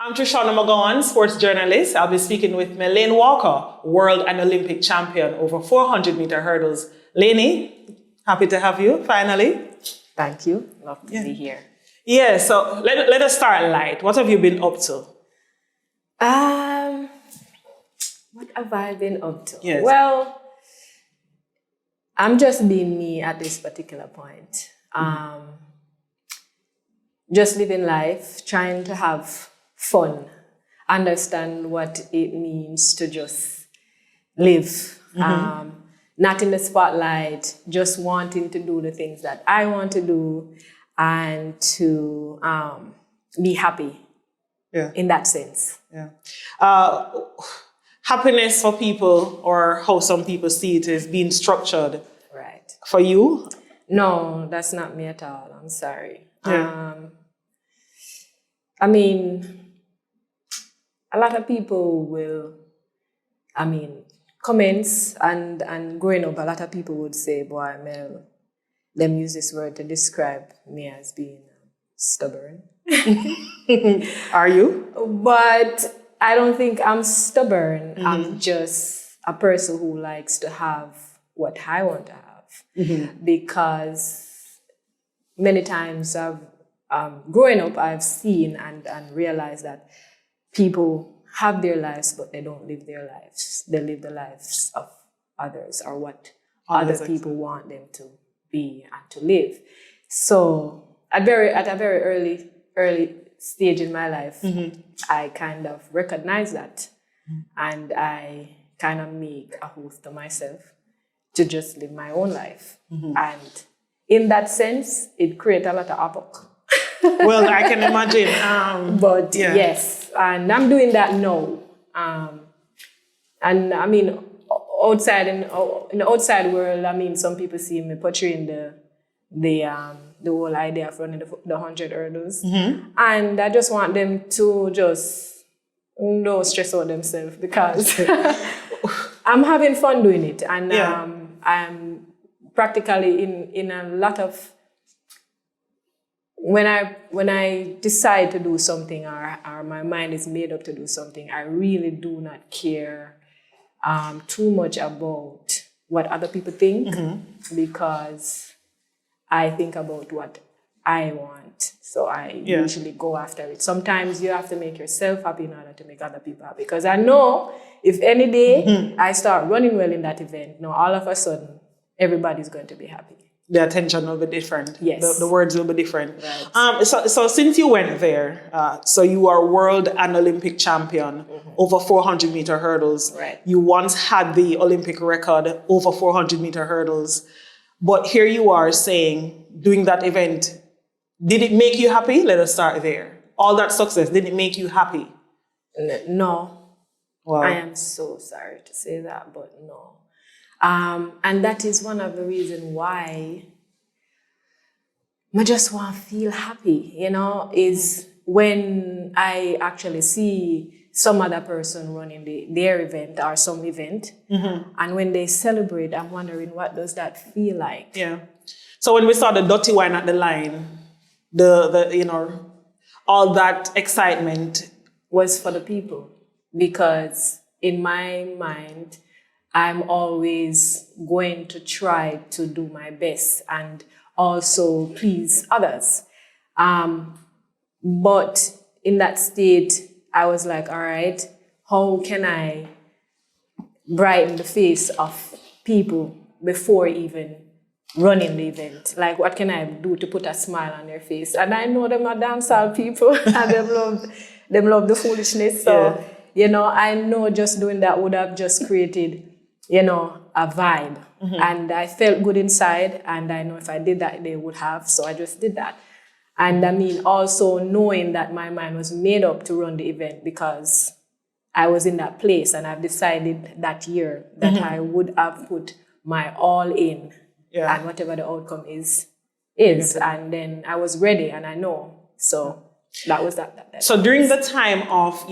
I'm Trishana McGowan, sports journalist. I'll be speaking with Melaine Walker, world and Olympic champion over 400-meter hurdles. Lainey, happy to have you finally. Thank you. Love to be here. Yeah, so let us start light. What have you been up to? What have I been up to? Yes. Well, I'm just being me at this particular point. Just living life, trying to have fun, understand what it means to just live. Not in the spotlight, just wanting to do the things that I want to do and to be happy in that sense. Yeah. Happiness for people, or how some people see it, is being structured. Right. For you? No, that's not me at all. I'm sorry. Yeah. I mean, a lot of people will, comments and growing up, a lot of people would say, boy, Mel, them use this word to describe me as being stubborn. Are you? But I don't think I'm stubborn. I'm just a person who likes to have what I want to have. Because many times growing up, I've seen and realized that people have their lives, but they don't live their lives. They live the lives of others, or what other people want them to be and to live. So at a very early stage in my life, I kind of recognize that. And I kind of make a oath to myself to just live my own life. And in that sense, it creates a lot of havoc. Well, I can imagine. But yes, and I'm doing that now. And I mean, outside in the outside world, some people see me portraying the whole idea of running the 100 hurdles, and I just want them to just don't stress out themselves, because I'm having fun doing it, and I'm practically in a lot of. When I decide to do something, or my mind is made up to do something, I really do not care too much about what other people think, because I think about what I want. So I usually go after it. Sometimes you have to make yourself happy in order to make other people happy. Because I know if any day I start running well in that event, all of a sudden everybody's going to be happy. The attention will be different. Yes. The words will be different. Right. So since you went there, so you are world and Olympic champion over 400-meter hurdles. Right. You once had the Olympic record over 400-meter hurdles. But here you are saying, doing that event, did it make you happy? Let us start there. All that success, did it make you happy? No. Wow. I am so sorry to say that, but no. And that is one of the reasons why I just want to feel happy, is when I actually see some other person running their event or some event, and when they celebrate, I'm wondering, what does that feel like? Yeah. So when we saw the dirty wine at the line, the all that excitement was for the people, because in my mind, I'm always going to try to do my best and also please others. But in that state, I was like, all right, how can I brighten the face of people before even running the event? Like, what can I do to put a smile on their face? And I know them are dancehall people and them love the foolishness. So, I know just doing that would have just created a vibe. And I felt good inside, and I know if I did that, they would have. So I just did that. And also knowing that my mind was made up to run the event, because I was in that place, and I've decided that year that I would have put my all in, and whatever the outcome is. And then I was ready, and I know. So that was that. So during the time of,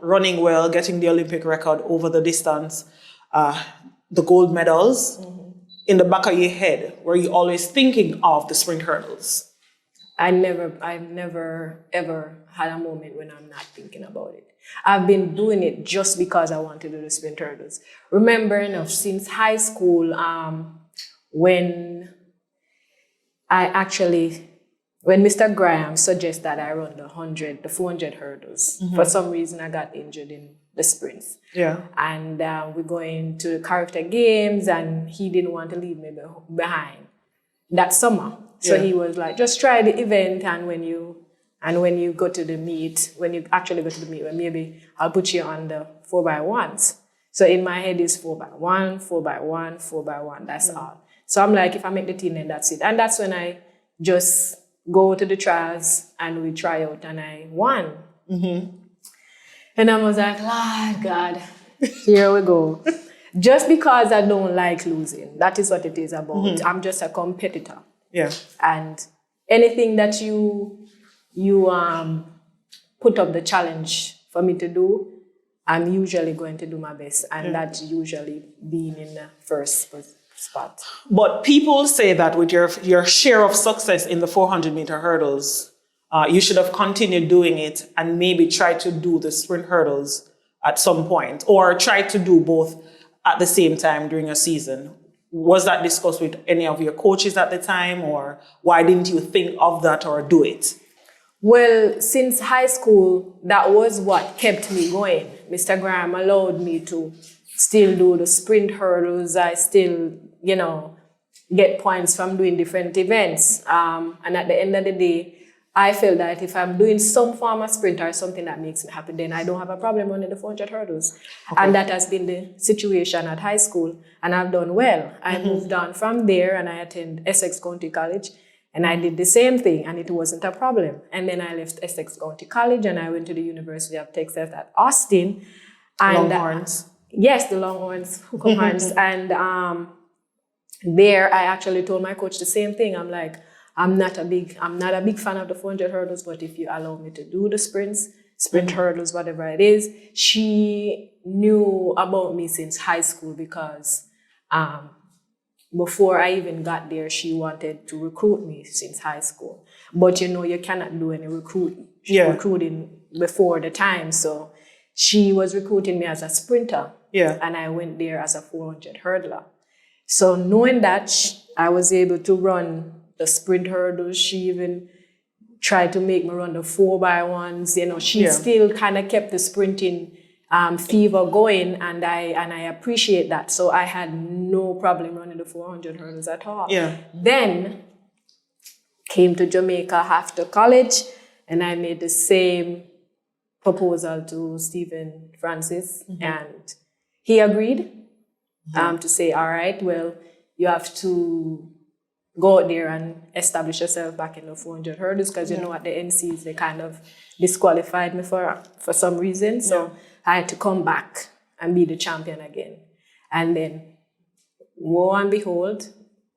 running well, getting the Olympic record over the distance, the gold medals, in the back of your head, were you always thinking of the sprint hurdles? I've never ever had a moment when I'm not thinking about it. I've been doing it just because I want to do the sprint hurdles. Remember enough since high school, when when Mr. Graham suggested that I run the 400 hurdles, for some reason I got injured in the sprints. Yeah. And we're going to the character games, and he didn't want to leave me behind that summer. So he was like, just try the event, and when you go to the meet, when you actually go to the meet, well, maybe I'll put you on the 4x1s. So in my head is 4x1, 4x1, 4x1, that's all. So I'm like, if I make the team, then that's it. And that's when I just go to the trials and we try out, and I won. And I was like, Lord God, here we go. Just because I don't like losing, that is what it is about. I'm just a competitor. Yeah. And anything that you put up the challenge for me to do, I'm usually going to do my best. And that's usually being in the first spot. But people say that with your share of success in the 400-meter hurdles, you should have continued doing it and maybe try to do the sprint hurdles at some point, or try to do both at the same time during a season. Was that discussed with any of your coaches at the time, or why didn't you think of that or do it? Well, since high school, that was what kept me going. Mr. Graham allowed me to still do the sprint hurdles. I still, get points from doing different events. And at the end of the day, I feel that if I'm doing some form of sprint or something that makes me happy, then I don't have a problem running the 400 hurdles. Okay. And that has been the situation at high school. And I've done well. I moved on from there and I attended Essex County College. And I did the same thing, and it wasn't a problem. And then I left Essex County College, and I went to the University of Texas at Austin. And, Longhorns. Yes, the Longhorns, Hook'em Horns. And there, I actually told my coach the same thing. I'm like, I'm not a big fan of the 400 hurdles, but if you allow me to do the sprint hurdles, whatever it is. She knew about me since high school because before I even got there, she wanted to recruit me since high school. But you cannot do any recruiting before the time. So she was recruiting me as a sprinter. Yeah. And I went there as a 400 hurdler. So knowing that, I was able to run the sprint hurdles. She even tried to make me run the 4x1s. She still kind of kept the sprinting fever going, and I appreciate that. So I had no problem running the 400 hurdles at all. Yeah. Then came to Jamaica after college, and I made the same proposal to Stephen Francis, and he agreed to say, all right, well, you have to go out there and establish yourself back in the 400 hurdles, because at the NCs, they kind of disqualified me for some reason. So I had to come back and be the champion again. And then, lo and behold,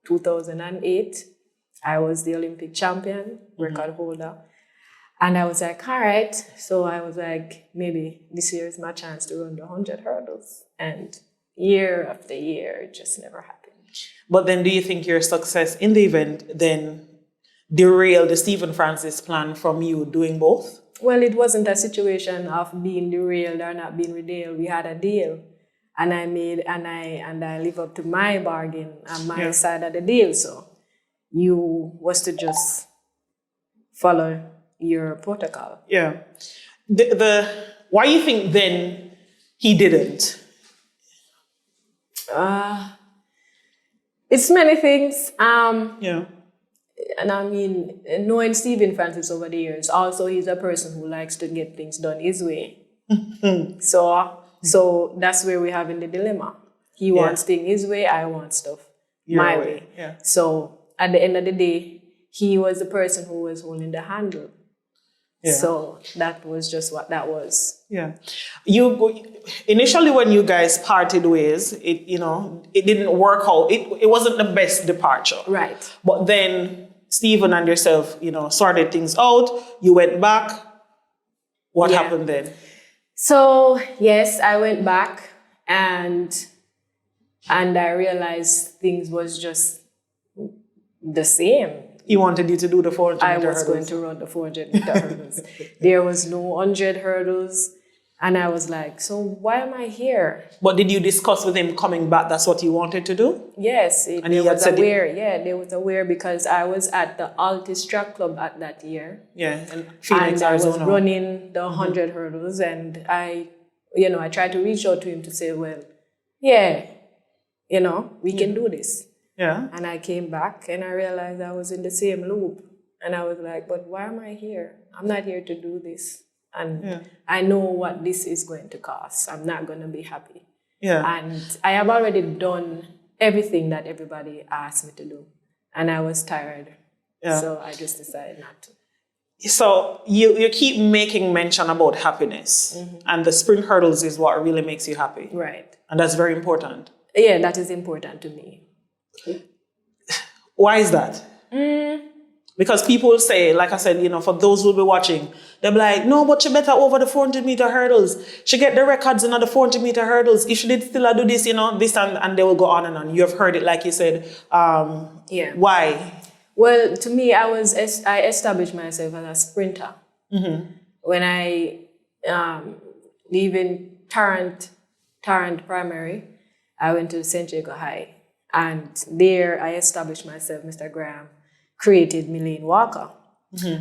2008, I was the Olympic champion, record holder. And I was like, all right. So I was like, maybe this year is my chance to run the 100 hurdles. And year after year, it just never happened. But then do you think your success in the event then derailed the Stephen Francis plan from you doing both? Well, it wasn't a situation of being derailed or not being derailed. We had a deal, and I live up to my bargain and my side of the deal. So you was to just follow your protocol. Yeah. Why you think then he didn't? It's many things. And I mean, knowing Stephen Francis over the years, also he's a person who likes to get things done his way. So that's where we're having the dilemma. He wants things his way, I want stuff my way. Yeah. So at the end of the day, he was the person who was holding the handle. Yeah. So that was just what that was. Yeah. Initially when you guys parted ways, it didn't work out. It wasn't the best departure. Right. But then Stephen and yourself, sorted things out. You went back. What happened then? So yes, I went back and I realized things was just the same. He wanted you to do the 400 I meter was hurdles. going to run the 400 meter hurdles. There was no 100 hurdles. And I was like, so why am I here? But did you discuss with him coming back? That's what you wanted to do? Yes, And they he had was said aware. Yeah, they was aware because I was at the Altis Track Club at that year. Yeah, in Phoenix, And I was Arizona. running the 100 hurdles, and I tried to reach out to him to say, well, yeah, we can do this. Yeah. And I came back and I realized I was in the same loop. And I was like, but why am I here? I'm not here to do this. And I know what this is going to cost. I'm not going to be happy. Yeah. And I have already done everything that everybody asked me to do. And I was tired. Yeah. So I just decided not to. So you keep making mention about happiness. And the sprint hurdles is what really makes you happy. Right. And that's very important. Yeah, that is important to me. Why is that? Because people say, like I said, for those who will be watching, they'll be like, no, but she better over the 400 meter hurdles. She get the records in the 400 meter hurdles. If she did still do this, this and they will go on and on. You have heard it, like you said. Yeah. Why? Well, to me, I established myself as a sprinter. When I leaving Tarrant Primary, I went to St. Jago High. And there I established myself. Mr. Graham created Melaine Walker.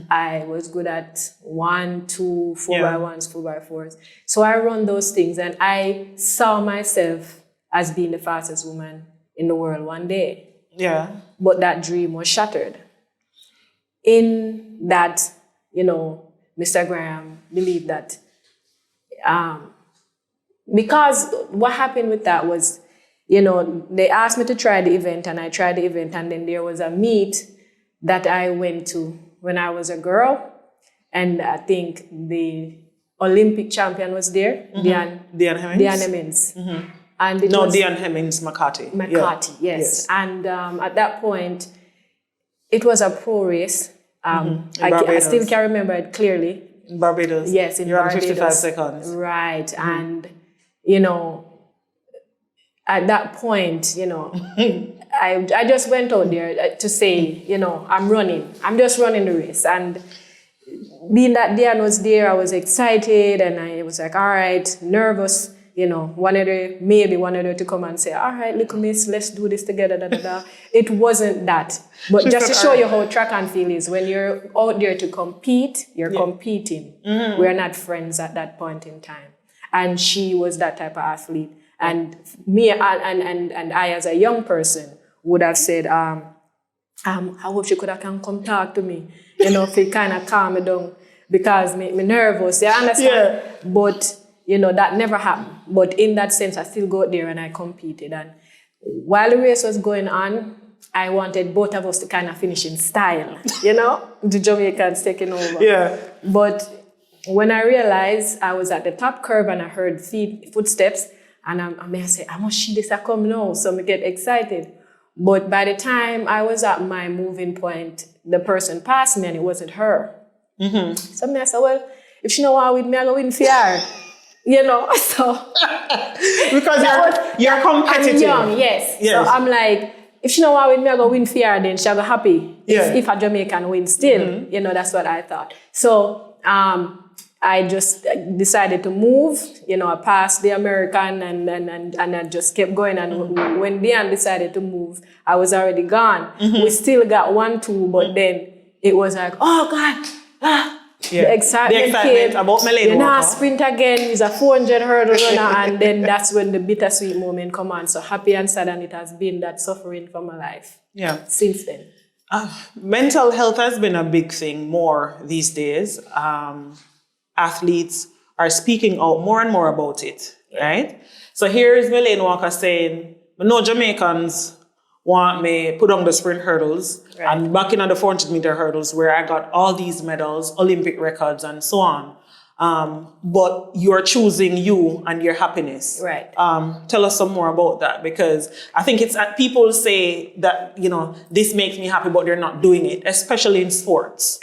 I was good at 1, 2, 4x1s, 4x4s. So I run those things, and I saw myself as being the fastest woman in the world one day. Yeah. But that dream was shattered. In that, Mr. Graham believed that because what happened with that was, they asked me to try the event, and I tried the event, and then there was a meet that I went to when I was a girl, and I think the Olympic champion was there, Diane Hemmings. And Diane Hemmings McCarthy. Yes. And at that point, it was a pro race. I still can remember it clearly. In Barbados. Yes, in You're Barbados. on 55 seconds. Right. And, at that point, I just went out there to say, I'm just running the race. And being that Diane was there, I was excited, and I was like, all right, nervous, wanted her to come and say, all right, little miss, let's do this together, da, da, da. It wasn't that. But just to show you how track and field is, when you're out there to compete, you're competing. We're not friends at that point in time. And she was that type of athlete. And me and I, as a young person, would have said, I hope she could have come talk to me, if it kind of calm me down, because me nervous, you understand? Yeah. But, that never happened. But in that sense, I still go out there and I competed. And while the race was going on, I wanted both of us to kind of finish in style, the Jamaicans taking over. Yeah. But when I realized I was at the top curve and I heard footsteps, and I say, I must see this come now, so I get excited. But by the time I was at my moving point, the person passed me and it wasn't her. So I said, well, if she know what with me, I go win fair. So. Because you're competitive. I'm young, yes. So I'm like, if she know what with me, I go win fair, then she'll go happy. If a Jamaican win still, that's what I thought. So I just decided to move, I passed the American and I just kept going. And when Diane decided to move, I was already gone. We still got 1-2, but then it was like, oh God, the excitement came. About Melaine sprint again, he's a 400 hurdle runner, and then that's when the bittersweet moment come on. So happy and sad, and it has been that suffering for my life. Yeah. Since then. Mental health has been a big thing more these days. Athletes are speaking out more and more about it, right? So here is Melaine Walker saying, no Jamaicans want me put on the sprint hurdles and back in on the 400 meter hurdles where I got all these medals, Olympic records and so on. But you're choosing you and your happiness. Right. Tell us some more about that, because I think it's people say that, this makes me happy, but they're not doing it, especially in sports.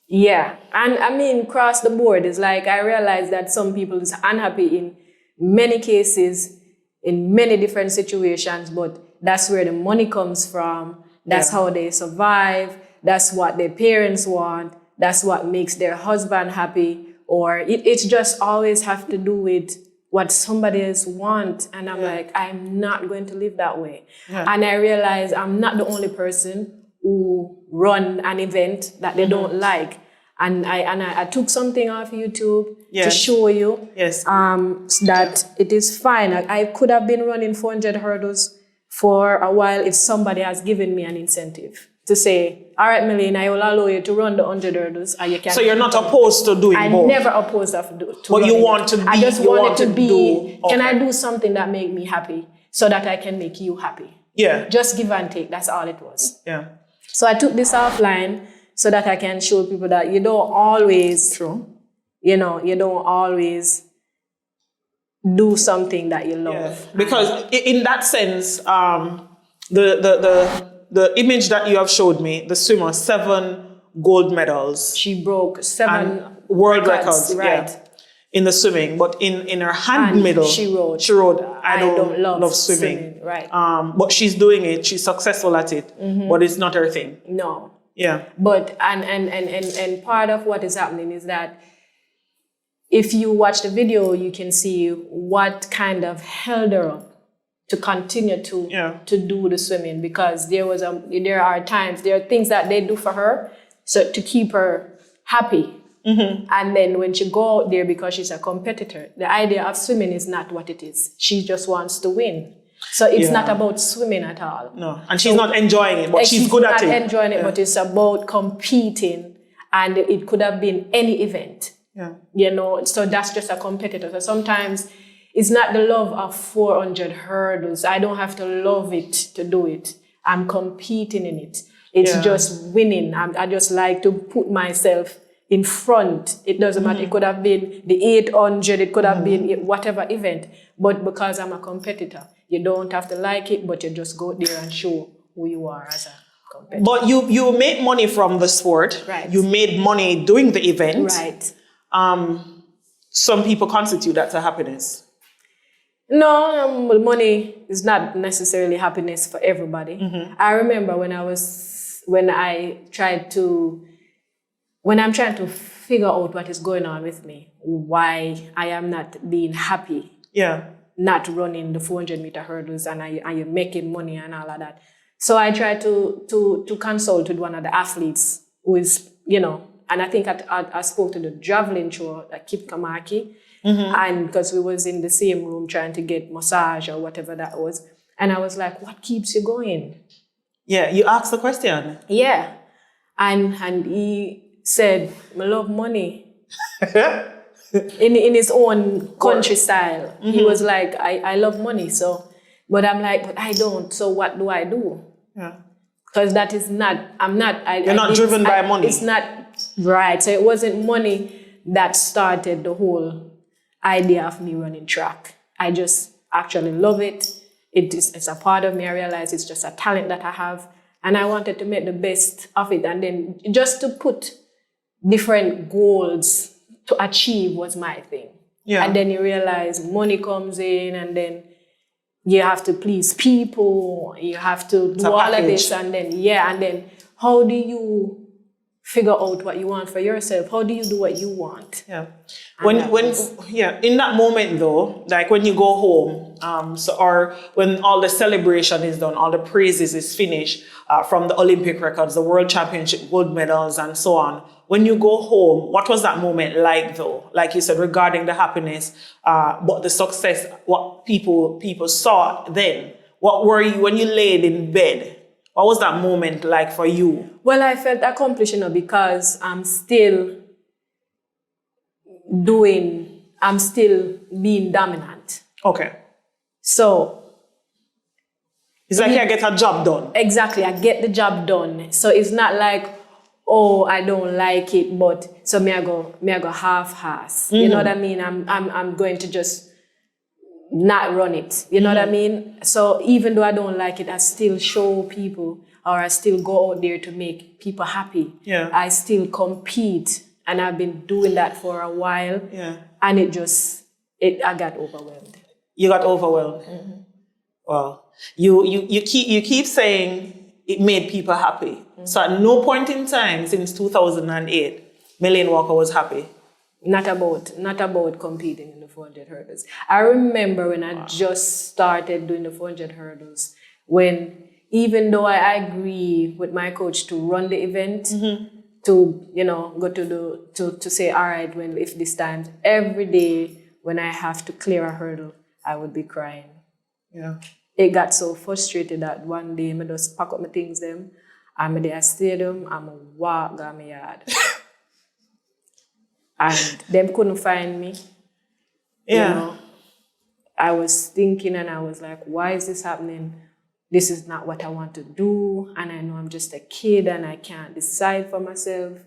Yeah, and I mean, across the board, it's like I realize that some people is unhappy in many cases, in many different situations, but that's where the money comes from. That's how they survive. that's what their parents want, that's what makes their husband happy, or it's just always have to do with what somebody else wants. And I'm like, I'm not going to live that way. And I realize I'm not the only person who run an event that they don't like. And I took something off YouTube to show you that it is fine. I could have been running 400 hurdles for a while if somebody has given me an incentive to say, all right, Melaine, I will allow you to run the 100 hurdles and you can. So you're not opposed to doing both? I'm never opposed to but you want to be, I just wanted to be, do, can I do something that make me happy so that I can make you happy? Yeah. Just give and take, that's all it was. Yeah. So I took this offline so that I can show people that you don't always, you don't always do something that you love. Yeah. Because in that sense, the image that you have showed me, the swimmer, 7 gold medals. She broke 7 world records, right? In the swimming, but in her hand middle, she wrote, I don't love swimming. Right. But she's doing it. She's successful at it, but it's not her thing. No. Yeah. But and part of what is happening is that if you watch the video, you can see what kind of held her up to continue to do the swimming, because there are things that they do for her so to keep her happy. And then when she go out there, because she's a competitor, the idea of swimming is not what it is. She just wants to win. So it's not about swimming at all. No, and she's not enjoying it, but she's good at it. She's not enjoying it, but it's about competing, and it could have been any event. Yeah. So that's just a competitor. So sometimes it's not the love of 400 hurdles. I don't have to love it to do it. I'm competing in it. It's just winning. I just like to put myself in front. It doesn't matter. It could have been the 800. It could have been whatever event. But because I'm a competitor, you don't have to like it, but you just go there and show who you are as a competitor. But you made money from the sport. Right. You made money doing the event. Right. Some people constitute that to happiness. No, money is not necessarily happiness for everybody. I remember when I'm trying to figure out what is going on with me, why I am not being happy. Yeah. Not running the 400-meter hurdles and you're making money and all of that. So I tried to consult with one of the athletes who is, and I think I spoke to the javelin thrower, Kip Kamaki, and because we was in the same room trying to get massage or whatever that was. And I was like, what keeps you going? Yeah, you asked the question. Yeah. And he said, I love money. in his own country style. He was like, I love money. So, but I'm like, but I don't. So what do I do? Yeah. Because that is not, You're not driven by money. It's not right. So it wasn't money that started the whole idea of me running track. I just actually love it. It's a part of me. I realize it's just a talent that I have. And I wanted to make the best of it. And then just to put different goals to achieve was my thing. Yeah. And then you realize money comes in, and then you have to please people. You have to do all of this. And then how do you figure out what you want for yourself? How do you do what you want? Yeah. In that moment though, like when you go home, or when all the celebration is done, all the praises is finished from the Olympic records, the World Championship gold medals, and so on. When you go home, what was that moment like though? Like you said, regarding the happiness, but the success, what people saw then. What were you when you laid in bed? What was that moment like for you? Well, I felt accomplished, because I'm still being dominant. Okay. So it's like I get a job done. Exactly, I get the job done. So it's not like, oh, I don't like it, but so me I go half-ass. You know what I mean? I'm going to just not run it. You know what I mean? So even though I don't like it, I still show people, or I still go out there to make people happy. Yeah. I still compete, and I've been doing that for a while. Yeah. And I got overwhelmed. You got overwhelmed. Well, you keep saying it made people happy. So at no point in time since 2008, Melaine Walker was happy. Not about competing in the 400 hurdles. I remember when I just started doing the 400 hurdles, when even though I agree with my coach to run the event, to go to say, all right, well, if this time, every day when I have to clear a hurdle, I would be crying. Yeah. It got so frustrated that one day I just pack up my things them, I'm at the stadium, I'm a walk down my yard. And them couldn't find me. Yeah. I was thinking and I was like, why is this happening? This is not what I want to do. And I know I'm just a kid and I can't decide for myself.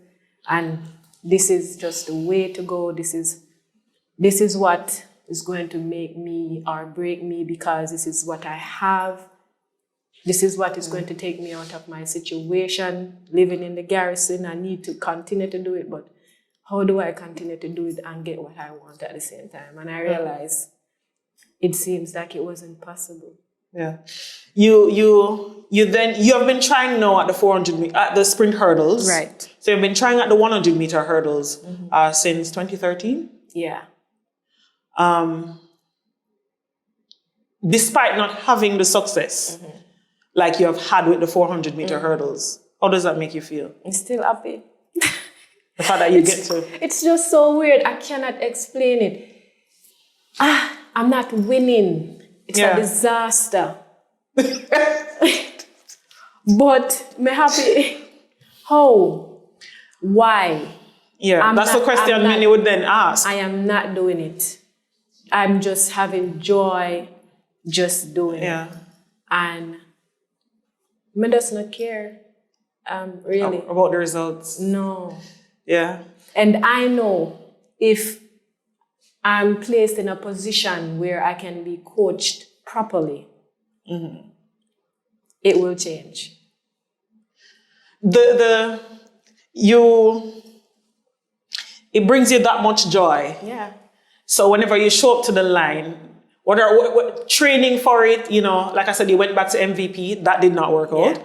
And this is just the way to go. This is what is going to make me or break me, because this is what I have. This is what is going to take me out of my situation. Living in the garrison, I need to continue to do it, but how do I continue to do it and get what I want at the same time? And I realized it seems like it wasn't possible. Yeah. You have been trying now at the at the sprint hurdles. Right. So you've been trying at the 100 meter hurdles since 2013. Yeah. Despite not having the success like you have had with the 400 meter hurdles, how does that make you feel? I'm still happy. The fact that you get to... It's just so weird. I cannot explain it. I'm not winning. It's a disaster. But I'm happy. How? Why? Yeah, that's the question many would then ask. I am not doing it. I'm just having joy just doing it. And I does not care. Really. About the results? No. Yeah. And I know if I'm placed in a position where I can be coached properly, it will change. It brings you that much joy. Yeah. So whenever you show up to the line, what training for it, like I said, you went back to MVP, that did not work out.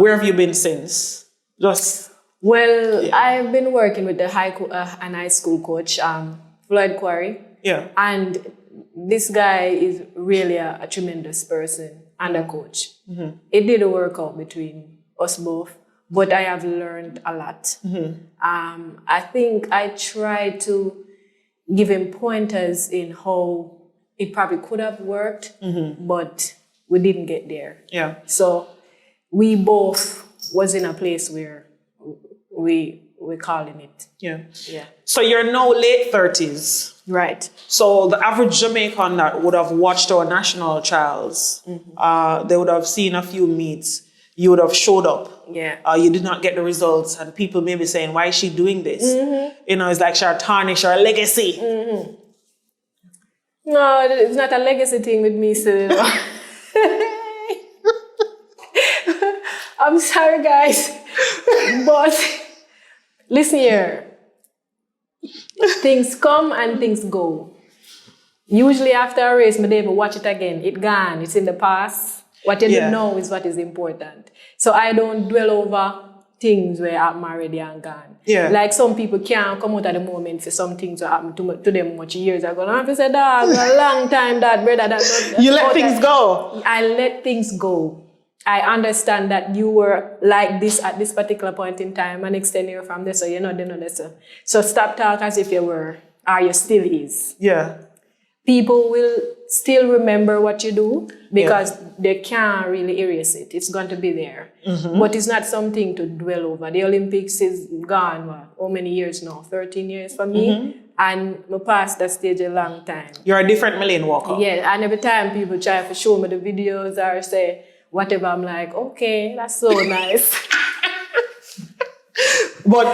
Where have you been since? I've been working with an high school coach, Floyd Quarry. Yeah. And this guy is really a tremendous person and a coach. It didn't work out between us both, but I have learned a lot. I think I tried to give him pointers in how it probably could have worked, but we didn't get there. Yeah. So we both was in a place where we're calling it. Yeah. Yeah. So you're now late 30s. Right. So the average Jamaican that would have watched our national trials, they would have seen a few meets. You would have showed up. Yeah. You did not get the results, and people may be saying, "Why is she doing this?" It's like she tarnish her legacy. No, it's not a legacy thing with me, sir. I'm sorry, guys, but listen here. Things come and things go. Usually after a race, I never watch it again. It's gone. It's in the past. What you didn't know is what is important. So I don't dwell over things where I'm already and gone. Yeah. Like some people can't come out at the moment for some things that happened to them much years ago. And I have to say, dog, a long time that, brother. You let things go. I let things go. I understand that you were like this at this particular point in time and extend you from this, so you're not doing this. So stop talking as if you were, or you still is. Yeah. People will still remember what you do because they can't really erase it. It's going to be there. But it's not something to dwell over. The Olympics is gone, how many years now? 13 years for me. And I passed that stage a long time. You're a different Melaine Walker. Yeah, and every time people try to show me the videos or say whatever, I'm like, okay, that's so nice. But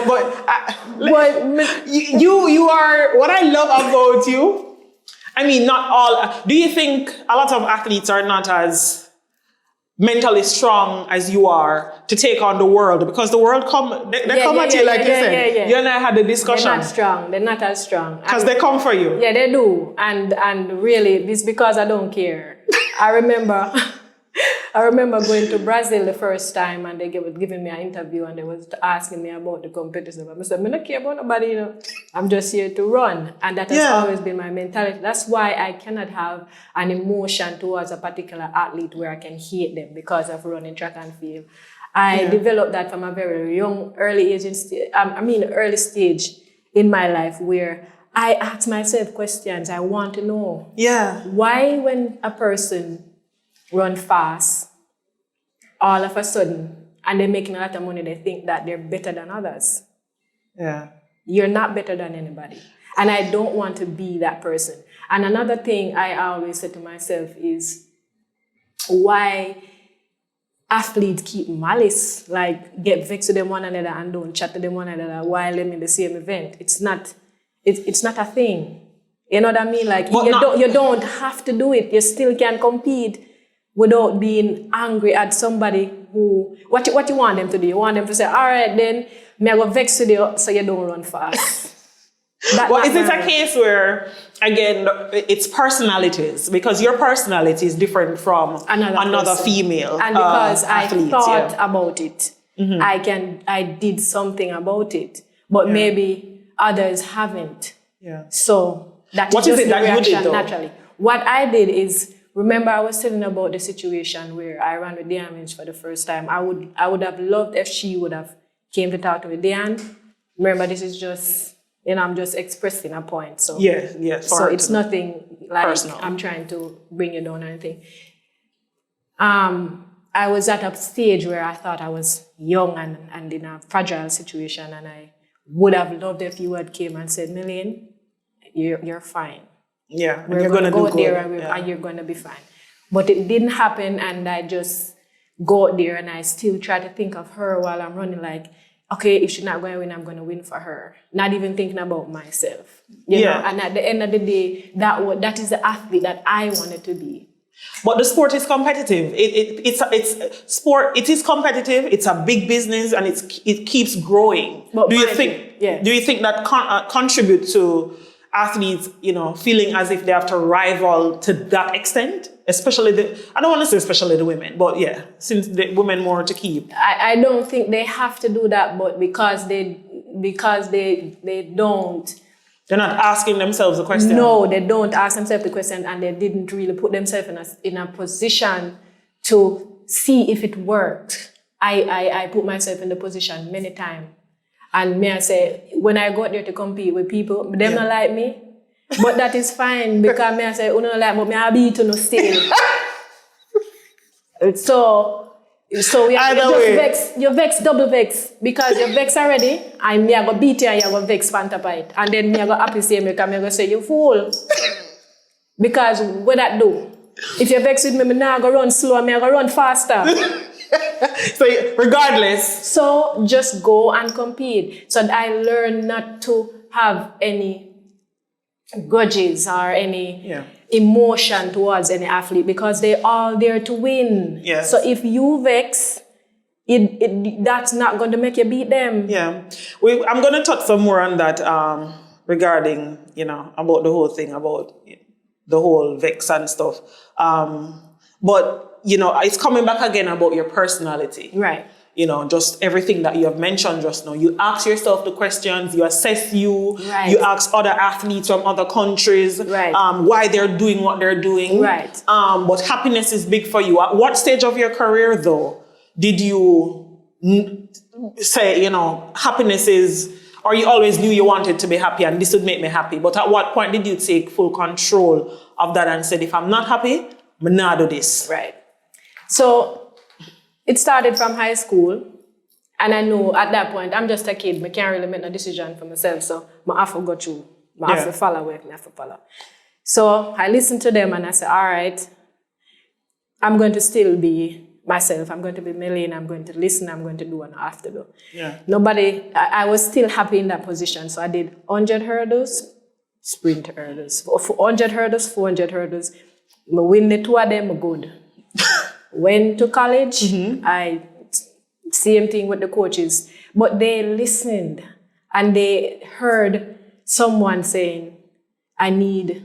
you are, what I love about you, I mean, not all. Do you think a lot of athletes are not as mentally strong as you are to take on the world? Because the world come at you, like you said. Yeah. You and I had the discussion. They're not strong. They're not as strong. Because they come for you. Yeah, they do. And really, it's because I don't care. I remember I remember going to Brazil the first time and they were giving me an interview and they was asking me about the competitors. I said, I don't care about nobody, you know. I'm just here to run. And that has always been my mentality. That's why I cannot have an emotion towards a particular athlete where I can hate them because of running track and field. I developed that from a very young, early stage in my life where I ask myself questions. I want to know. Yeah. Why when a person run fast, all of a sudden, and they're making a lot of money, they think that they're better than others. Yeah. You're not better than anybody. And I don't want to be that person. And another thing I always say to myself is why athletes keep malice, like get vexed with them one another and don't chat to them one another while they're in the same event. It's not a thing. You know what I mean? Like you don't have to do it. You still can compete without being angry at somebody who what you want them to do. You want them to say, all right, then me I go vex with you so you don't run fast. Well, is it a case where, again, it's personalities? Because your personality is different from another female and because athlete, I thought about it, I did something about it, but maybe others haven't. Yeah. So that's what just is it the that reaction you did, though? naturally. What I did is, remember I was telling about the situation where I ran with Diane for the first time. I would have loved if she would have came to talk to me. Diane, remember this is just, I'm just expressing a point. So so it's nothing like personal. I'm trying to bring you down or anything. I was at a stage where I thought I was young and in a fragile situation, and I would have loved if you had came and said, Melaine, you're fine. Yeah, we're going to go there and you're going to be fine. But it didn't happen, and I just go there and I still try to think of her while I'm running, like, okay, if she's not going to win, I'm going to win for her. Not even thinking about myself. You know? And at the end of the day, that is the athlete that I wanted to be. But the sport is competitive. It's sport. It is competitive. It's a big business, and it keeps growing. But do you think that contributes to athletes, feeling as if they have to rival to that extent? Especially I don't want to say especially the women, but since the women more to keep. I don't think they have to do that, but because they don't. They're not asking themselves the question. No, they don't ask themselves the question, and they didn't really put themselves in a position to see if it worked. I put myself in the position many times. And me I say, when I got there to compete with people, them not like me. But that is fine, because me I say, you don't like me, I beat you no still. So we have you vex, double vex, because you vex already, and me I go beat you and you go vex fantapite. And then me I go happy say me, because me I go say, you fool. Because what that do? If you vex with me, me now go run slow and me I go run faster. So regardless. So just go and compete. So I learned not to have any grudges or any emotion towards any athlete, because they're all there to win. Yes. So if you vex, that's not going to make you beat them. Yeah. I'm going to touch some more on that regarding, about the whole thing, about the whole vex and stuff. But it's coming back again about your personality. Right. Just everything that you have mentioned just now. You ask yourself the questions, you assess you, right. You ask other athletes from other countries, right. Why they're doing what they're doing. Right. But happiness is big for you. At what stage of your career, though, did you say, happiness is, or you always knew you wanted to be happy and this would make me happy? But at what point did you take full control of that and said, if I'm not happy, I'm not do this? Right. So it started from high school, and I know at that point I'm just a kid. I can't really make a decision for myself, so I have to go through. I have to follow where I have to follow. So I listened to them and I said, all right, I'm going to still be myself. I'm going to be Melaine. I'm going to listen. I'm going to do what I have to do. Yeah. I was still happy in that position, so I did 100 hurdles, sprint hurdles, 100 hurdles, 400 hurdles. I win the two of them, I'm good. Went to college, same thing with the coaches, but they listened and they heard someone saying, I need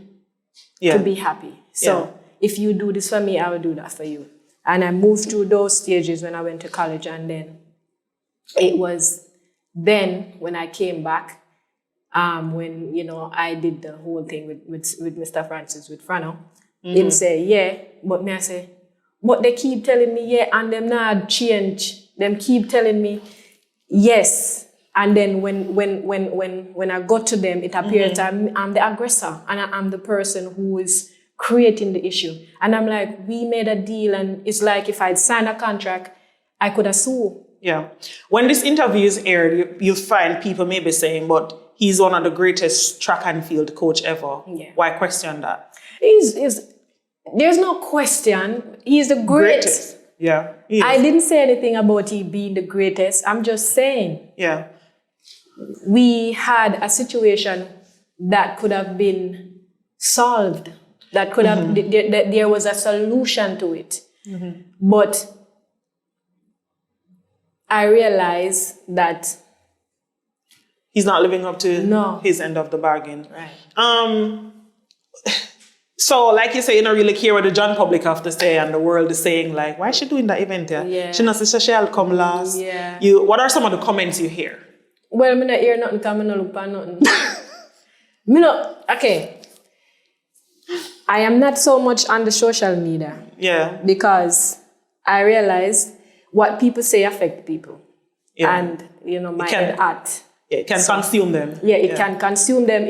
to be happy. So if you do this for me, I will do that for you. And I moved through those stages when I went to college, and then it was then when I came back, when, you know, I did the whole thing with Mr. Francis, with Frano. Him say, yeah, but me I say, but they keep telling me, yeah, and them not change. Them keep telling me, yes. And then when I got to them, it appears I'm the aggressor, and I'm the person who is creating the issue. And I'm like, we made a deal, and it's like if I'd signed a contract, I could have sued. Yeah. When this interview is aired, you find people may be saying, but he's one of the greatest track and field coach ever. Yeah. Why question that? There's no question. He's the greatest. Yeah. I didn't say anything about he being the greatest. I'm just saying. Yeah. We had a situation that could have been solved. That could have, there was a solution to it. But I realized that he's not living up to his end of the bargain. Right. So, like you say, you don't really care what the John public have to say, and the world is saying, like, why is she doing that event here? Yeah. She not say she'll come last. Yeah. What are some of the comments you hear? Well, I don't hear nothing, because I don't look for nothing. Okay. I am not so much on the social media. Yeah. Because I realize what people say affect people. Yeah. And, you know, my head at. It can consume them. Yeah, it can consume them.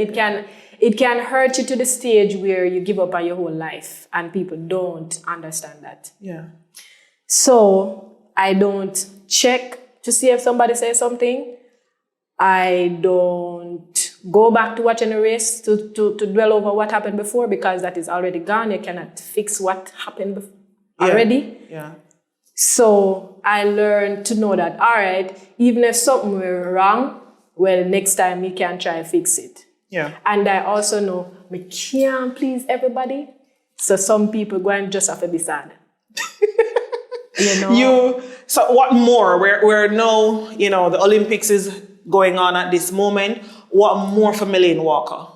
It can hurt you to the stage where you give up on your whole life, and people don't understand that. Yeah. So I don't check to see if somebody says something. I don't go back to watching a race to dwell over what happened before, because that is already gone. You cannot fix what happened already. Yeah. So I learned to know that, all right, even if something were wrong, well, next time we can try and fix it. Yeah. And I also know we can't please everybody. So some people go and just have to be sad. You know? So what more? We're now, you know, the Olympics is going on at this moment. What more for Melaine Walker?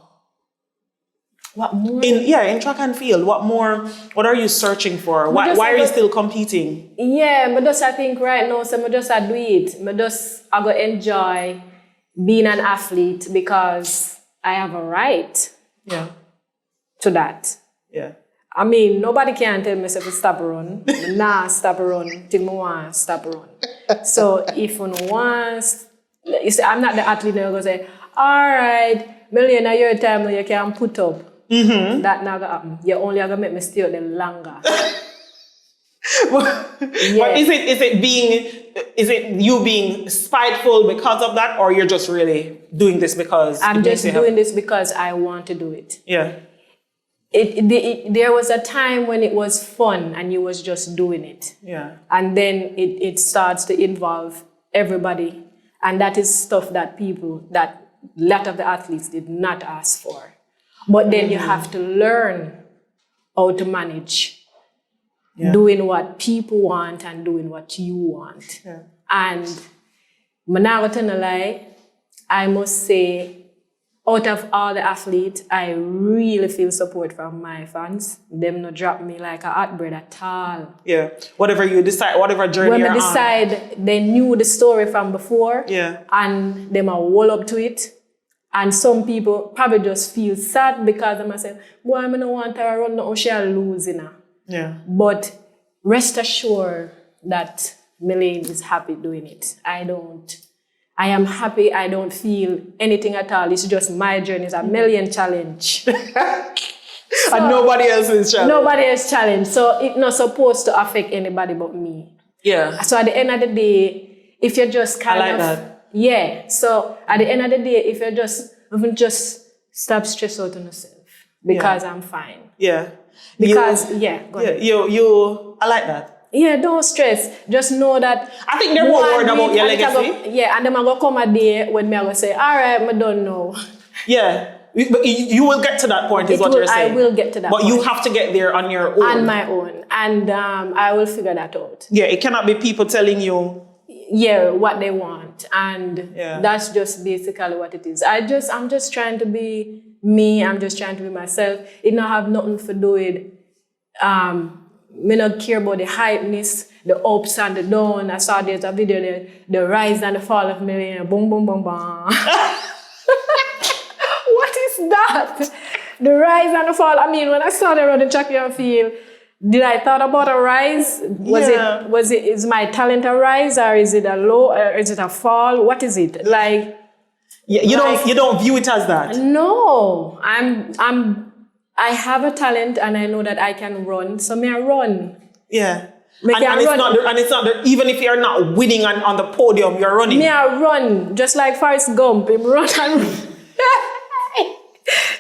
What more? In track and field, what more? What are you searching for? Why are you still competing? Yeah, but just I think right now, so I just do it. I go enjoy being an athlete, because I have a right to that. Yeah. I mean, nobody can tell me if I stop run. Nah, stop run till I want stop run. So if one wants, you see, I'm not the athlete that go say, all right, Melaine, now your time you can put up. That not gonna happen. You only gonna make me stay out there longer. But is it you being spiteful because of that, or you're just really doing this because I'm just doing this because I want to do it. Yeah. There was a time when it was fun and you was just doing it. Yeah. And then it starts to involve everybody, and that is stuff that a lot of the athletes did not ask for. But then you have to learn how to manage doing what people want and doing what you want. Yeah. And I'm not gonna lie, I must say, out of all the athletes, I really feel support from my fans. Them not drop me like a hot bread at all. Yeah. Whatever you decide, whatever journey you're on. When I decide, they knew the story from before. Yeah. And them are all up to it. And some people probably just feel sad because they say, boy, I don't want her to run no she'll lose, you know. Yeah. But rest assured that Melaine is happy doing it. I am happy. I don't feel anything at all. It's just my journey. It's a million challenge. And nobody else's challenge. Nobody else's challenge. So it's not supposed to affect anybody but me. Yeah. So at the end of the day, if you're just kind of... that. Yeah. So at the end of the day, if you just stop stress out on yourself, because I'm fine. Yeah. Because go ahead. I like that. Yeah, don't stress. Just know that. I think they're more worried about your legacy. And then I'm going to come a day when I'm going to say, all right, I don't know. Yeah. But you will get to that point, is what you're saying. I will get to that point. But you have to get there on your own. On my own. And I will figure that out. Yeah, it cannot be people telling you. Yeah, what they want. And that's just basically what it is. I'm just trying to be me. I'm just trying to be myself. It don't have nothing to do with Me not care about the hypeness, the ups and the downs. I saw there's a video, the rise and the fall of Melaine. Boom, boom, boom, boom. What is that? The rise and the fall. I mean, when I started on the track and field, did I thought about a rise? Is my talent a rise, or is it a low, or is it a fall? What is it? Like, you don't view it as that. No, I have a talent and I know that I can run, so may I run. Yeah. And it's not even if you're not winning on the podium, you're running. May I run, just like Forrest Gump, him run and run.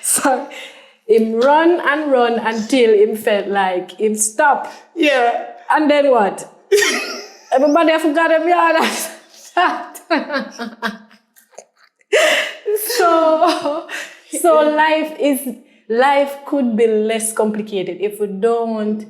So him run and run until him felt like him stop. Yeah. And then what? Everybody forgot every other. So life could be less complicated if we don't,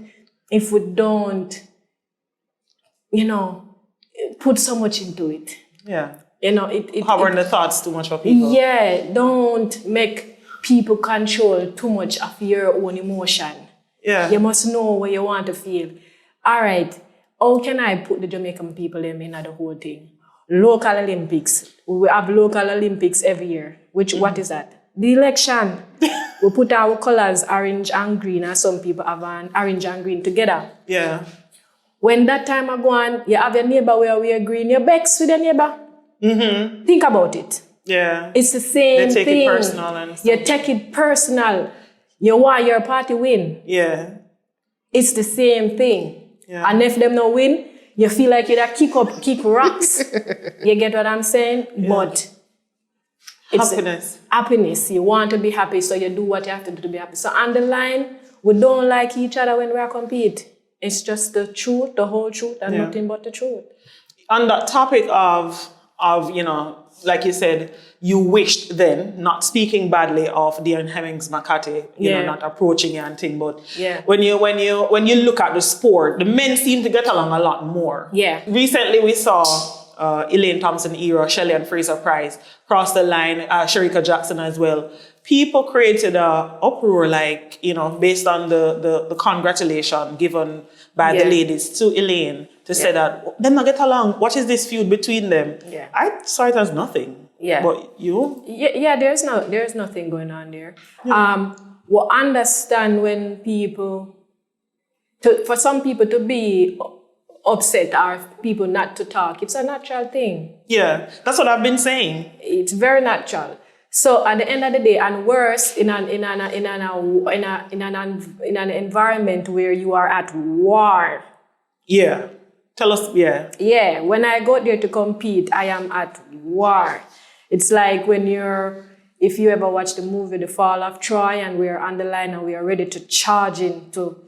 put so much into it. Yeah. It hovering the thoughts too much for people. Yeah, don't make people control too much of your own emotion. Yeah. You must know what you want to feel. All right, how can I put the Jamaican people in the whole thing? Local Olympics. We have local Olympics every year. What is that? The election. We put our colors orange and green, and some people have an orange and green together. Yeah. When that time I go on, you have your neighbor where we are green, you're vexed with your neighbor. Mm-hmm. Think about it. Yeah. It's the same thing. They take it personal and stuff. You take it personal. You want your party win. Yeah. It's the same thing. Yeah. And if them not win, you feel like you'd kick rocks. You get what I'm saying? Yeah. But it's happiness. You want to be happy, so you do what you have to do to be happy. So on the line, we don't like each other when we are compete. It's just the truth, the whole truth, and nothing but the truth. On that topic of like you said, you wished then, not speaking badly of Dean Hemmings Makati, not approaching you and thing, but when you look at the sport, the men seem to get along a lot more. Yeah. Recently we saw Elaine Thompson-Era, Shelley and Fraser Price cross the line, Sherika Jackson as well. People created a uproar, based on the congratulation given by the ladies to Elaine to say that them not get along. What is this feud between them? Yeah. I saw it as nothing. Yeah. But you? Yeah, there's nothing going on there. Yeah. We understand when for some people to be upset or people not to talk. It's a natural thing. Yeah, that's what I've been saying. It's very natural. So at the end of the day, and worse, in an environment where you are at war. Yeah. Tell us, yeah. Yeah, when I go there to compete, I am at war. It's like if you ever watch the movie The Fall of Troy, and we're on the line and we are ready to charge in to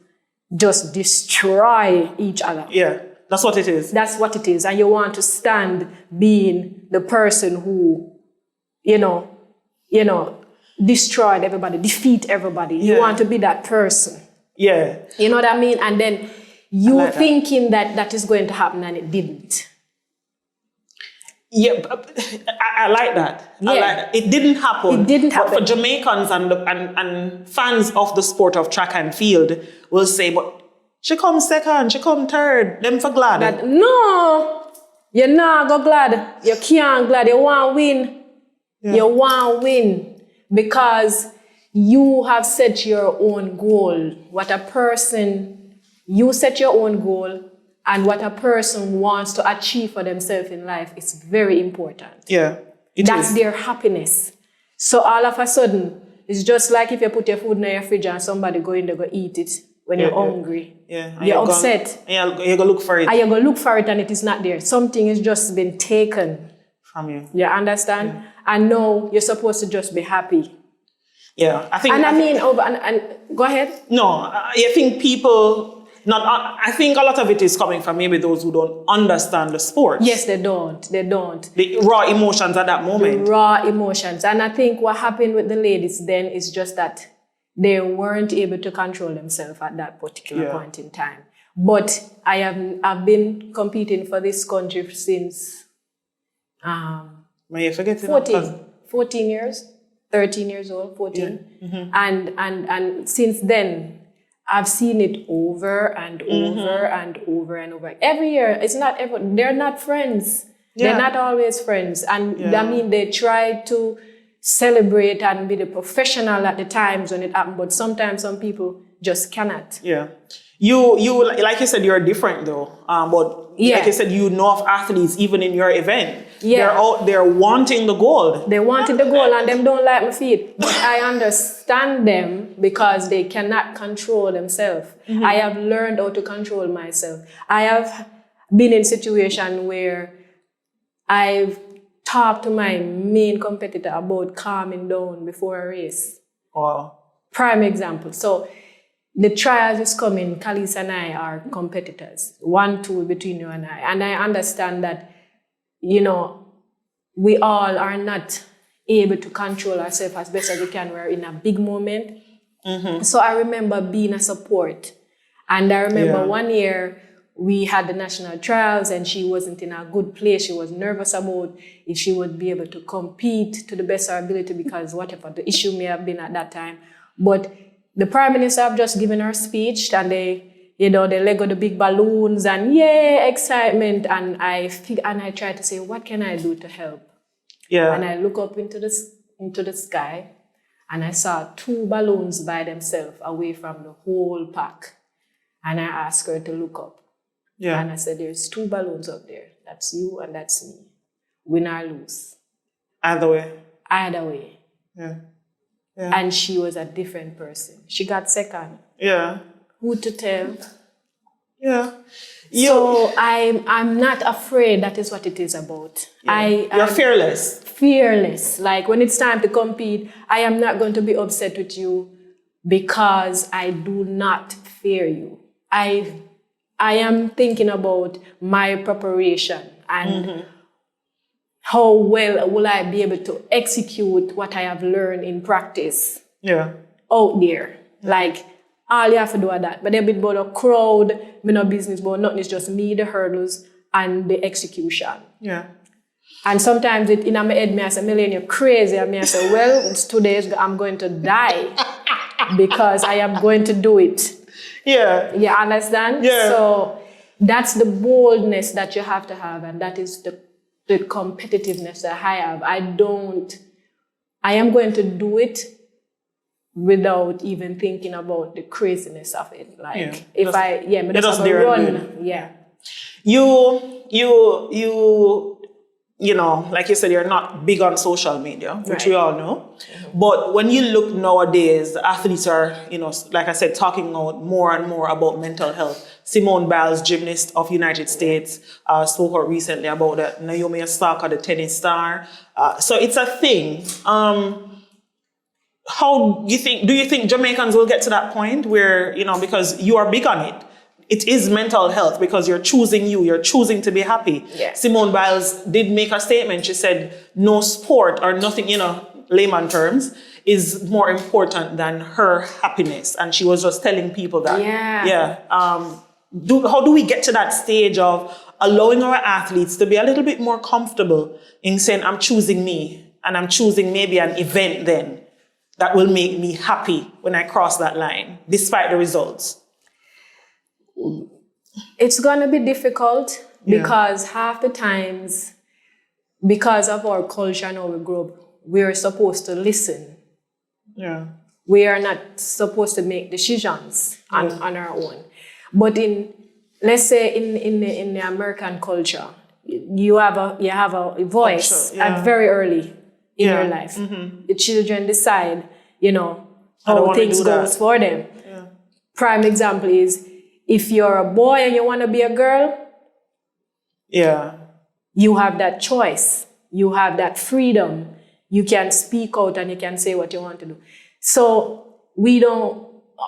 just destroy each other. Yeah, that's what it is. That's what it is. And you want to stand being the person who, destroyed everybody, defeat everybody. Yeah. You want to be that person. Yeah. You know what I mean? And then you thinking that is going to happen and it didn't. Yeah, I like that. Yeah. I like that. It didn't happen. It didn't happen. But for Jamaicans and fans of the sport of track and field will say, but she come second, she come third, them for glad. No, you're not go glad. You can't glad. You want win. Yeah. You want win because you have set your own goal. You set your own goal, and what a person wants to achieve for themselves in life is very important. Yeah, that's their happiness. So all of a sudden, it's just like if you put your food in your fridge and somebody go in there go eat it when you're hungry. Yeah. You're upset. And you're going to look for it. And you're going to look for it and it is not there. Something has just been taken from you. You understand? Yeah. And now you're supposed to just be happy. Yeah, I think. And go ahead. No, I think people. I think a lot of it is coming from maybe those who don't understand the sport. Yes, they don't. The raw emotions at that moment. The raw emotions. And I think what happened with the ladies then is just that they weren't able to control themselves at that particular point in time. But I've been competing for this country since 14 years, 13 years old, 14. Yeah. Mm-hmm. And since then, I've seen it over and over and over and over. Every year, it's not everyone. They're not friends. Yeah. They're not always friends. And Yeah. I mean, they try to celebrate and be the professional at the times when it happened, but sometimes some people just cannot. Yeah. You like you said, you're different though. But like you said, you know of athletes even in your event. Yeah. They're out there wanting the gold. They wanted the goal and them don't like my feet. But I understand them because they cannot control themselves. I have learned how to control myself. I have been in a situation where I've talked to my main competitor about calming down before a race. Wow. Prime example. So the trials is coming. Khalees and I are competitors. 1-2 between you and I. And I understand that, you know, we all are not able to control ourselves as best as we can. We're in a big moment. So I remember being a support. And I remember one year we had the national trials and she wasn't in a good place. She was nervous about if she would be able to compete to the best of her ability because whatever the issue may have been at that time. But the Prime Minister have just given her speech and they lego the big balloons and excitement. And I try to say, what can I do to help? Yeah. And I look up into the sky and I saw 2 balloons by themselves away from the whole pack. And I asked her to look up. Yeah. And I said, there's 2 balloons up there. That's you and that's me. Win or lose. Either way. Either way. Yeah. And she was a different person. She got second. Yeah. Who to tell? Yeah. So I'm not afraid. That is what it is about. Yeah. You're fearless. Fearless. Like when it's time to compete, I am not going to be upset with you because I do not fear you. I am thinking about my preparation and how well will I be able to execute what I have learned in practice out there. Like, all you have to do is that. But a bit about the crowd, me no business, but nothing, it's just me, the hurdles, and the execution. Yeah. And sometimes in my head, I say, Melaine, you're crazy. And I say, well, it's 2 days, I'm going to die because I am going to do it. Yeah. You understand? Yeah. So that's the boldness that you have to have, and that is the competitiveness that I have. I am going to do it without even thinking about the craziness of it. Like if I just have a run. Yeah. You know, like you said, you're not big on social media, which we all know. But when you look nowadays, athletes are, you know, like I said, talking out more and more about mental health. Simone Biles, gymnast of United States, spoke out recently about that. Naomi Osaka, the tennis star. So it's a thing. Do you think Jamaicans will get to that point where, you know, because you are big on it, it is mental health because you're choosing to be happy. Yeah. Simone Biles did make a statement. She said, no sport or nothing, you know, layman terms, is more important than her happiness. And she was just telling people that. Yeah. How do we get to that stage of allowing our athletes to be a little bit more comfortable in saying, I'm choosing me and I'm choosing maybe an event then that will make me happy when I cross that line, despite the results? It's going to be difficult because half the times, because of our culture and our group, we're supposed to listen. Yeah. We are not supposed to make decisions on our own. But let's say in the American culture, you have a voice at very early in your life. The children decide, you know, how things goes for them. Yeah. Prime example is, if you're a boy and you want to be a girl, you have that choice. You have that freedom. You can speak out and you can say what you want to do. So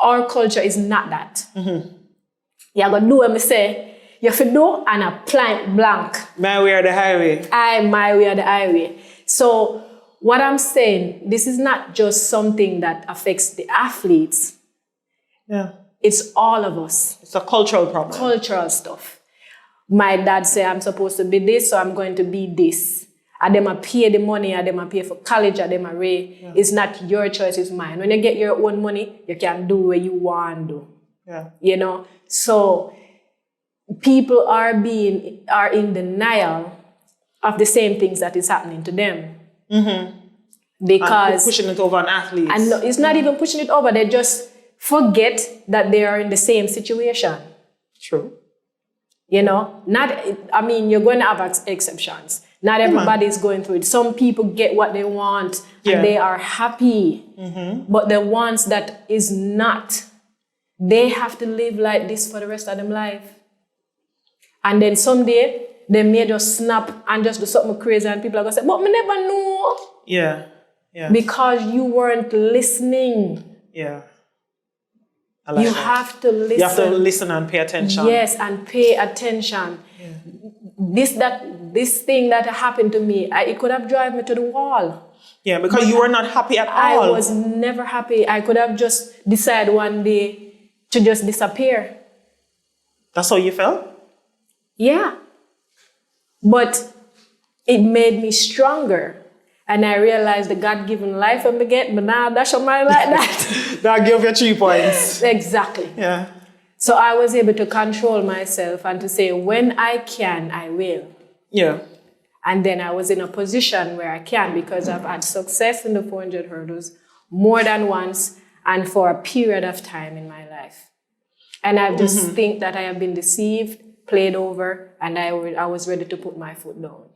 our culture is not that. You're going to do what I say, you have to do and a plank blank. My way or the highway. My way or the highway. So what I'm saying, this is not just something that affects the athletes. Yeah. It's all of us. It's a cultural problem. Cultural stuff. My dad say I'm supposed to be this, so I'm going to be this. And them a pay the money, and them a pay for college, and them a It's not your choice, it's mine. When you get your own money, you can do what you want to do. Yeah. You know, so people are in denial of the same things that is happening to them. Because and pushing it over on athletes. and no, it's not even pushing it over. They just forget that they are in the same situation. True. You know, you're going to have exceptions. Not everybody is going through it. Some people get what they want and they are happy. But the ones that is not, they have to live like this for the rest of their life. And then someday, they may just snap and just do something crazy and people are going to say, but me never know. Yeah. Yeah. Because you weren't listening. Yeah. I like you that. have to listen. You have to listen and pay attention. Yes, and pay attention. Yeah. This thing that happened to me, it could have driven me to the wall. Yeah, because you were not happy at all. I was never happy. I could have just decided one day to just disappear. That's how you felt? Yeah. But it made me stronger. And I realized the God-given life I get, but now that's a mind like that. That gave you 3 points. Exactly. Yeah. So I was able to control myself and to say, when I can, I will. Yeah. And then I was in a position where I can because I've had success in the 400 hurdles more than once and for a period of time in my life. And I just think that I have been deceived, played over, and I was ready to put my foot down.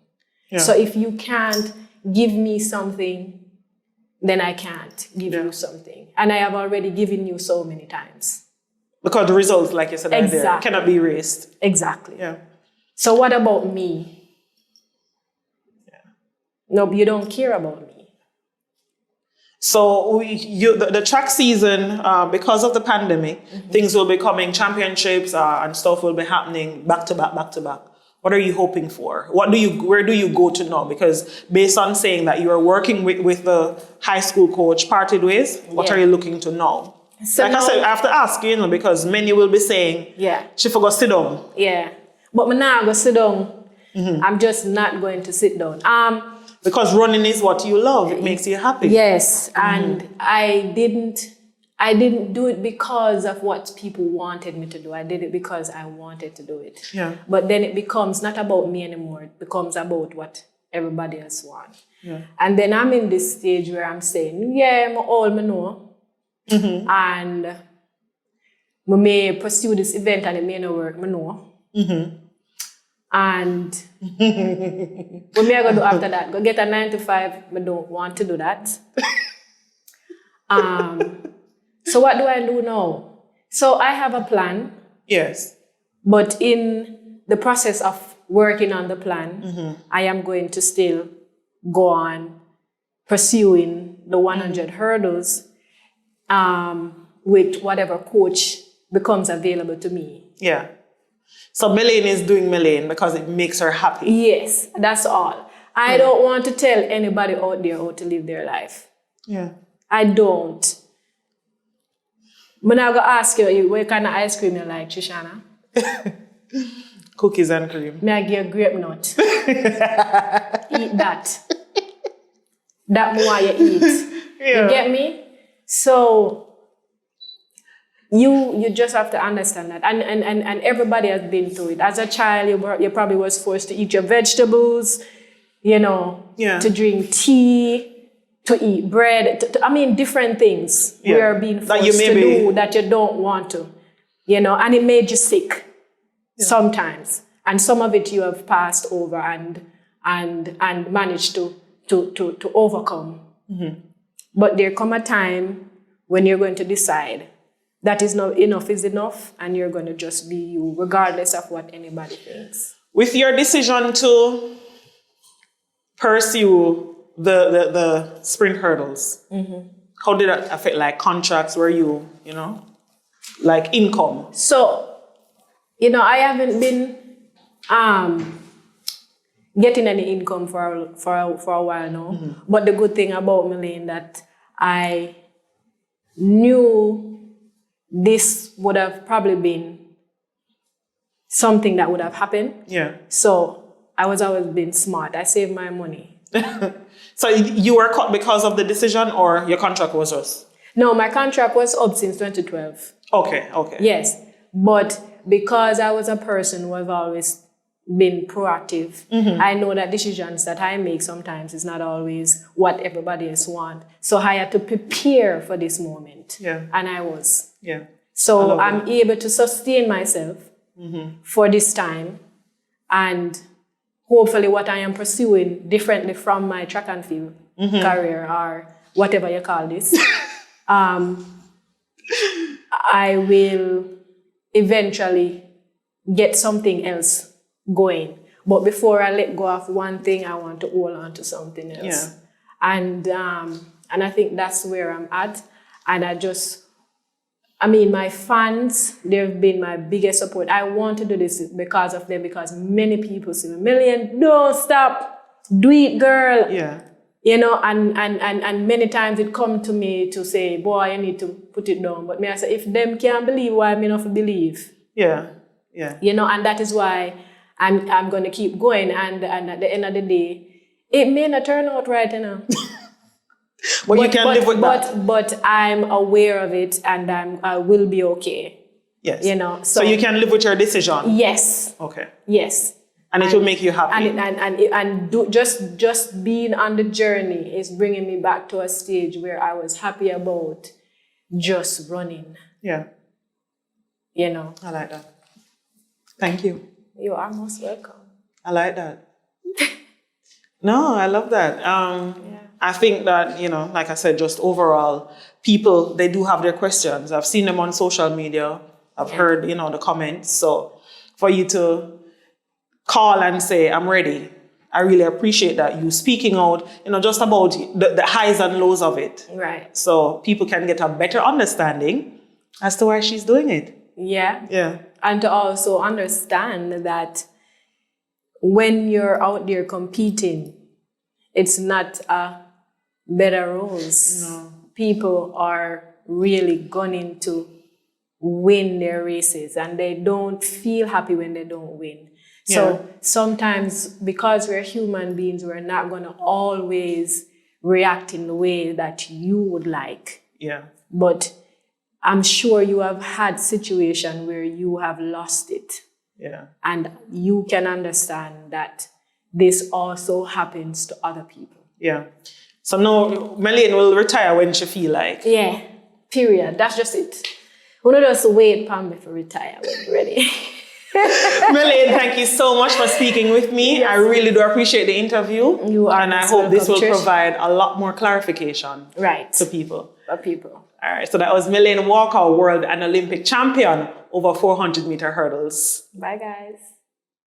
Yeah. So if you can't give me something, then I can't give you something. And I have already given you so many times. Because the results, like you said, are there, cannot be erased. Exactly. Yeah. So what about me? Yeah. No, you don't care about me. So the track season, because of the pandemic, things will be coming, championships and stuff will be happening back to back, back to back. What are you hoping for? Where do you go to now? Because based on saying that you are working with the high school coach, parted ways, what are you looking to now? So like I said, I have to ask you, because many will be saying, she forgot sit down. Yeah. But me now go sit down. I'm just not going to sit down. Because running is what you love. It makes you happy. Yes. And I didn't do it because of what people wanted me to do. I did it because I wanted to do it. Yeah. But then it becomes not about me anymore. It becomes about what everybody else wants. Yeah. And then I'm in this stage where I'm saying, I'm all I know. And I may pursue this event and it may not work, I know. And what me I go do after that? Go get a 9 to 5, I don't want to do that. So what do I do now? So I have a plan. Yes. But in the process of working on the plan, I am going to still go on pursuing the 100 hurdles with whatever coach becomes available to me. Yeah. So Melaine is doing Melaine because it makes her happy. Yes, that's all. I don't want to tell anybody out there how to live their life. Yeah. I don't. But I'm going to ask you, what kind of ice cream you like, Trishana? Cookies and cream. May I give you a grape nut? Eat that. That more you eat. Yeah. You get me? So you just have to understand that. And everybody has been through it. As a child, you probably was forced to eat your vegetables, to drink tea, to eat bread, different things we are being forced to do that you don't want to, and it made you sick sometimes. And some of it you have passed over and managed to overcome. But there come a time when you're going to decide that is not enough is enough, and you're going to just be you, regardless of what anybody thinks. With your decision to pursue the sprint hurdles, how did that affect contracts? Were you, income? So, I haven't been getting any income for a while now. But the good thing about Melaine that I knew this would have probably been something that would have happened. Yeah. So I was always being smart. I saved my money. So you were cut because of the decision, or your contract was us? No, my contract was up since 2012. Okay, okay. Yes. But because I was a person who have always been proactive, I know that decisions that I make sometimes is not always what everybody else want. So I had to prepare for this moment. Yeah. And I was. Yeah. So I'm able to sustain myself for this time. And hopefully what I am pursuing differently from my track and field career or whatever you call this, I will eventually get something else going. But before I let go of one thing, I want to hold on to something else. Yeah. And I think that's where I'm at. And my fans, they've been my biggest support. I want to do this because of them, because many people say, Melaine, don't stop, do it, girl. Yeah. You know, and many times it come to me to say, boy, I need to put it down. But me, I say, if them can't believe, why me not believe? Yeah. Yeah. You know, and that is why I'm going to keep going. And at the end of the day, it may not turn out right, you know. But you can live with that. But I'm aware of it, and I will be okay. Yes. You know. So you can live with your decision. Yes. Okay. Yes. And it will make you happy. Just being on the journey is bringing me back to a stage where I was happy about just running. Yeah. You know. I like that. Thank you. You are most welcome. I like that. No, I love that. I think that, like I said, just overall, people, they do have their questions. I've seen them on social media. I've heard, the comments. So for you to call and say, I'm ready, I really appreciate that. You speaking out, just about the highs and lows of it. Right. So people can get a better understanding as to why she's doing it. Yeah. Yeah. And to also understand that when you're out there competing, it's not a better rules. No. People are really gunning to win their races, and they don't feel happy when they don't win. So sometimes, because we're human beings, we're not going to always react in the way that you would like. Yeah. But I'm sure you have had situations where you have lost it. Yeah. And you can understand that this also happens to other people. Yeah. So now Melaine will retire when she feel like. Yeah. Period. That's just it. We don't just wait, Pam, before retire when you're ready. Melaine, thank you so much for speaking with me. Yes. I really do appreciate the interview. You are. And I hope this will provide a lot more clarification to people. For people. All right. So that was Melaine Walker, world and Olympic champion over 400-meter hurdles. Bye, guys.